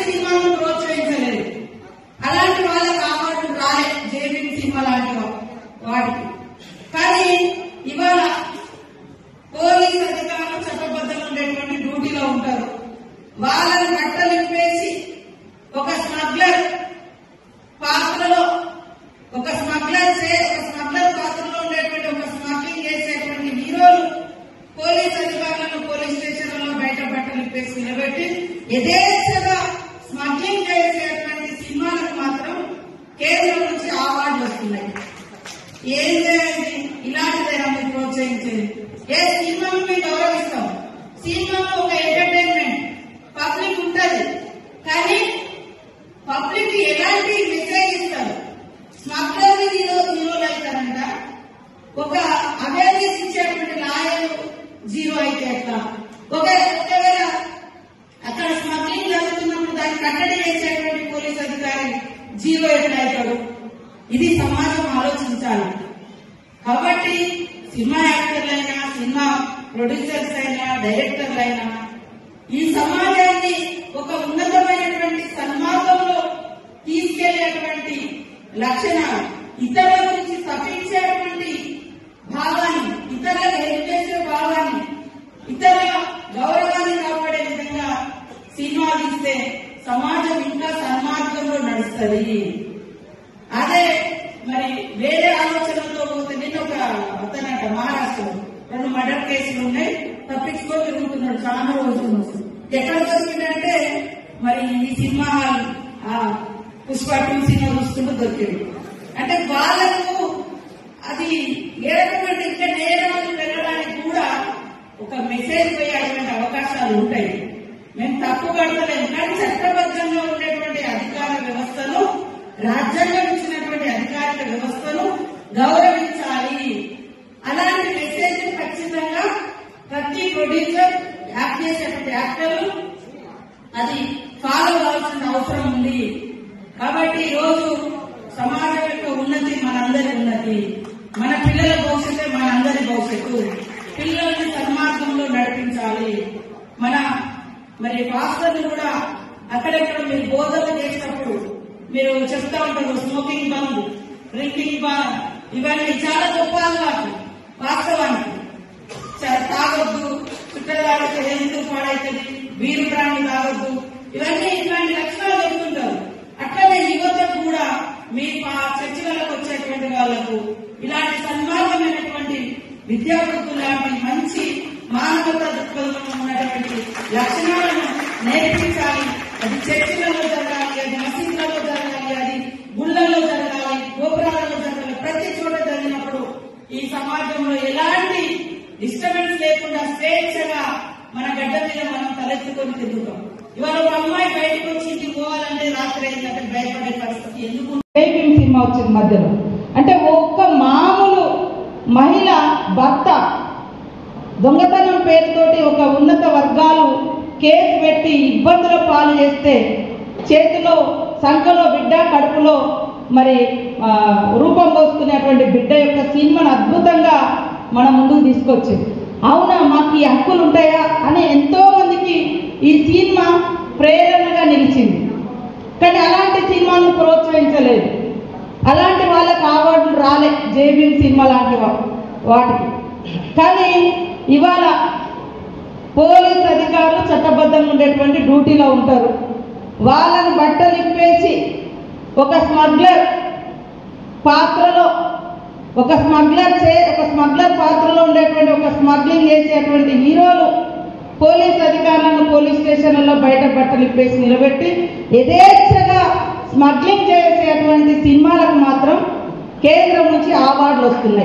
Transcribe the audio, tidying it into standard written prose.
సినిమాను ప్రోత్సహించలేదు. అలాంటి వాళ్ళకి అవార్డులు రాలే జేబీఎం సినిమా లాంటి వాటికి. కానీ ఇవాళ పోలీస్ అధికారులు చట్టబద్ధంగా ఉండేటువంటి డ్యూటీలో ఉంటారు. వాళ్ళని బట్టలు ఇప్పేసి ఒక స్మగ్లర్ పాత్రలో పాత్రలో ఉండేటువంటి ఒక స్మగ్లింగ్ చేసేటువంటి హీరోలు పోలీస్ అధికారులను పోలీస్ స్టేషన్లలో బయట బట్టలు ఇప్పేసి నిలబెట్టి యథేచ్ఛగా స్మగ్లింగ్ చేసేటువంటి సినిమాలకు మాత్రం కేంద్రం నుంచి అవార్డులు వస్తున్నాయి. ఏం చేయాలి? ఇలాంటిదైనా మీరు ప్రోత్సహించేది? ఏ సినిమాను మేము గౌరవిస్తాం. సినిమాలో ఒక ఎంటర్టైన్మెంట్ పబ్లిక్ ఉంటది, కానీ పబ్లిక్ ఎలాంటి మెసేజ్ ఇస్తారు? స్మగ్లర్ హీరోలు అవుతారంట, ఒక అవేర్నెస్ ఇచ్చేటువంటి లాయర్ జీరో అయితే ఎట్లా? ఒకవేళ అక్కడ స్మగ్లింగ్ జరుగుతున్నప్పుడు దాన్ని కట్టడి చేసేటువంటి పోలీస్ అధికారి జీరో ఎట్లా అవుతాడు? ఇది సమాజం ఆలోచించాలి. కాబట్టి సినిమా యాక్టర్లైనా, సినిమా ప్రొడ్యూసర్స్ అయినా, డైరెక్టర్లైనా ఈ సమాజాన్ని ఒక ఉన్నతమైనటువంటి సన్మార్గంలో తీసుకెళ్లేటువంటి లక్షణాలు, ఇతరుల గురించి తప్పించేటువంటి భావాన్ని, ఇతరులకు హెల్ప్ చేసే భావాన్ని, ఇతరుల గౌరవాన్ని కాపాడే విధంగా సినిమా తీస్తే సమాజం ఇంకా సన్మార్గంలో నడుస్తుంది. అదే మరి వేరే ఆలోచనలతో పోతే, నేను ఒక అతనట మహారాష్ట్రలో 2 మర్డర్ కేసులు ఉన్నాయి, తప్పించుకొని తిరుగుతున్నాడు చాలా రోజులు. ఎక్కడ దొరికిందంటే మరి ఈ సినిమా పుష్ప 2 సినిమా చూసుకుంటూ దొరికింది. అంటే వాళ్ళకు అది ఏ రకమైన ఇంకా నేరాలు వెళ్ళడానికి కూడా ఒక మెసేజ్ పోయేటువంటి అవకాశాలు ఉంటాయి. మేము తప్పు పడతలేము, కానీ చట్టబద్ధంగా ఉండేటువంటి అధికార వ్యవస్థను, రాజ్యాంగం ఇచ్చినటువంటి అధికారిక వ్యవస్థను గౌరవించాలి. అలాంటి మెసేజ్ ఖచ్చితంగా ప్రతి ప్రొడ్యూసర్, యాక్ట్ చేసేటువంటి యాక్టర్లు అది ఫాలో కావాల్సిన అవసరం ఉంది. కాబట్టి ఈ రోజు సమాజం యొక్క ఉన్నతి మనందరి ఉన్నతి, మన పిల్లల భవిష్యత్తే మనందరి భవిష్యత్తు. పిల్లల్ని సన్మార్గంలో నడిపించాలి. మరి పాస్టర్లు కూడా అక్కడెక్కడ మీరు బోధన చేసినప్పుడు మీరు చెప్తా ఉంటారు, స్మోకింగ్ బంద్, డ్రింకింగ్ బంద్, ఇవన్నీ చాలా గొప్ప అలవాటు. వాస్తవానికి తాగొద్దు, చుట్టలు తాగితే హెల్త్ పాడైతుంది, వీరు ప్రాణి తాగొద్దు, ఇవన్నీ ఇట్లాంటి లక్షణాలు చెప్తుంటారు. అట్లనే యువతకు కూడా మీ చర్చలకు వచ్చేటువంటి వాళ్లకు ఇలాంటి సన్మార్గమైనటువంటి విద్యార్థులు లాంటి మంచి మానవతా దృక్పథంలో ఉన్నటువంటి లక్షణాలను నేర్పించాలి. అది చర్చలలో జరగాలి, అది మసీదులలో జరగాలి, అది గుళ్లలో జరగాలి, గోపురాలలో జరగాలి. ప్రతి చోట జరిగినప్పుడు ఈ సమాజంలో ఎలాంటి డిస్టర్బెన్స్ లేకుండా స్వేచ్ఛగా మన గడ్డ మీద మనం తలెత్తుకొని తిరుగుతాం. ఇవాళ ఒక అమ్మాయి బయటకు వచ్చి ఇంటికి పోవాలంటే రాత్రి అయిందంటే భయపడే పరిస్థితి ఎందుకు? జేబీఎం సినిమా వచ్చింది మధ్యలో. అంటే ఒక్క మామూలు మహిళ భర్త దొంగతనం పేరుతోటి ఒక ఉన్నత వర్గాలు కేసు పెట్టి ఇబ్బందుల పాలు చేస్తే చేతిలో సంఖలో బిడ్డ, కడుపులో మరి రూపం పోసుకునేటువంటి బిడ్డ యొక్క సినిమాను అద్భుతంగా మన ముందుకు తీసుకొచ్చింది. అవునా, మాకు ఈ హక్కులు ఉంటాయా అని ఎంతో మందికి ఈ సినిమా ప్రేరణగా నిలిచింది. కానీ అలాంటి సినిమాను ప్రోత్సహించలేదు. అలాంటి వాళ్ళకి అవార్డులు రాలే జేబీఎం సినిమా లాంటి వాటికి. కానీ ఇవాళ పోలీస్ అధికారులు చట్టబద్ధంగా ఉండేటువంటి డ్యూటీలో ఉంటారు. వాళ్ళని బట్టలు ఇప్పేసి ఒక స్మగ్లర్ పాత్రలో, ఒక స్మగ్లర్ పాత్రలో ఉండేటువంటి ఒక స్మగ్లింగ్ చేసేటువంటి హీరోలు పోలీస్ అధికారులను పోలీస్ స్టేషన్లలో బయట బట్టలు ఇప్పేసి నిలబెట్టి యథేచ్ఛగా స్మగ్లింగ్ చేసేటువంటి సినిమాలకు మాత్రం కేంద్రం నుంచి అవార్డులు వస్తున్నాయి.